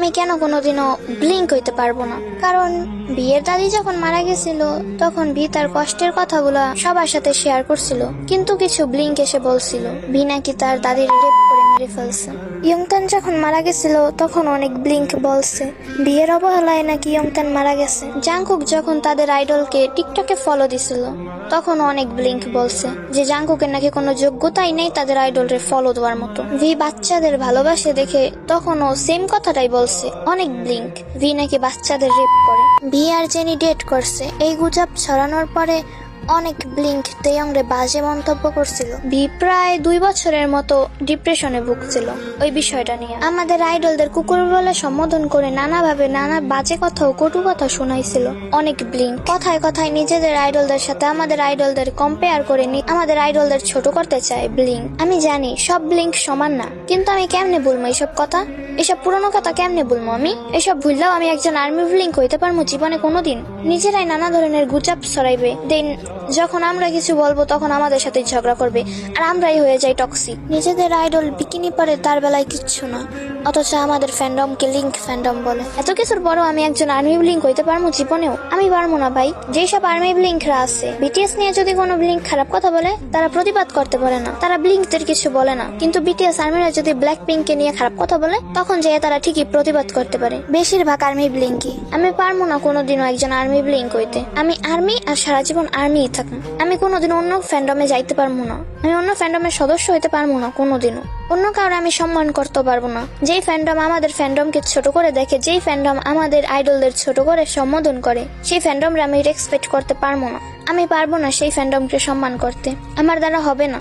আমি কেন কোনোদিনও ব্লিঙ্ক হইতে পারবো না? কারণ বিয়ের দাদি যখন মারা গেছিল তখন ভি তার কষ্টের কথাগুলো সবার সাথে শেয়ার করছিল, কিন্তু কিছু ব্লিঙ্ক এসে বলছিল ভি নাকি তার দাদির রেপ করে মেরে ফেলছে। ইয়ংতান যখন মারা গেছিল তখন অনেক ব্লিঙ্ক বলছে বিয়ের অবহেলায় নাকি ইয়ংতান মারা গেছে। জাংকুক যখন তাদের আইডলকে টিকটকে ফলো দিছিল তখন অনেক ব্লিঙ্ক বলছে যে জাংকুকের নাকি কোনো যোগ্যতাই নেই তাদের আইডলরে ফলো দেওয়ার মতো। ভি বাচ্চাদের ভালোবাসে দেখে তখনও সেম কথাটাই বলছে, অনেক ব্লিঙ্ক। ভি নাকি বাচ্চাদের রেপ করে। ভি আর জেনি ডেট করছে এই গুজব ছড়ানোর পরে অনেক ব্লিঙ্ক তেয়ংরে বাজে মন্তব্য করছিল। ভি প্রায় 2 বছরের মতো ডিপ্রেশনে ভুগছিল ওই বিষয়টা নিয়ে। আমাদের আইডলদের কুকুর বলে সম্বোধন করে নানাভাবে নানা বাজে কথা ও কটু কথা শোনাইছিল অনেক ব্লিঙ্ক। কথায় কথায় নিজেদের আইডলদের সাথে আমাদের আইডলদের কম্পেয়ার করে আমাদের আইডলদের ছোট করতে চায় ব্লিঙ্ক। আমি জানি সব ব্লিঙ্ক সমান না, কিন্তু আমি কেমনে বলবো এইসব কথা? এসব পুরনো কথা কেমনে বলবো আমি? এসব ভুললেও আমি একজন আর্মি ব্লিঙ্ক হইতে পারবো জীবনে কোনোদিন? নিজেরাই নানা ধরনের গুজব ছড়াইবে, দেন যখন আমরা কিছু বলবো তখন আমাদের সাথে ঝগড়া করবে আর আমরাই হয়ে যাই টক্সিক। নিজেদের আইডল বিকিনি পরে তার বেলায় কিচ্ছু না, অথচ আমাদের ফ্যান্ডমকে লিঙ্ক ফ্যান্ডম বলে। এত কিছুর পরও আমি একজন আর্মি ব্লিঙ্ক হইতে পারবো জীবনেও? আমি পারবো না ভাই। যেসব আর্মি ব্লিঙ্করা আছে বিটিএস নিয়ে যদি কোনো ব্লিঙ্ক খারাপ কথা বলে তারা প্রতিবাদ করতে পারে না, তারা ব্লিঙ্কদের কিছু বলে না, কিন্তু বিটিএস আর্মিরা যদি ব্ল্যাক পিঙ্ককে নিয়ে খারাপ কথা বলে তখন যে তারা ঠিকই প্রতিবাদ করতে পারে। বেশিরভাগ আর্মি ব্লিঙ্কই। আমি পারবো না কোনোদিনও একজন আর্মি ব্লিঙ্ক হইতে। আমি আর্মি আর সারা জীবন আর্মি থাকুন। আমি কোনোদিন অন্য ফ্যান্ডমে যাইতে পারবো না, আমি অন্য ফ্যান্ডমের সদস্য হইতে পারবো না কোনোদিনও। অন্য কারণে আমি সম্মান করতে পারবো না। যেই ফ্যান্ডম আমাদের ফ্যান্ডমকে ছোট করে দেখে, যেই ফ্যান্ডম আমাদের আইডলদের ছোট করে সম্বোধন করে, সেই ফ্যান্ডমরা আমি রেসপেক্ট করতে পারবো না। আমি পারবো না সেই ফ্যান্ডমকে সম্মান করতে, আমার দ্বারা হবে না।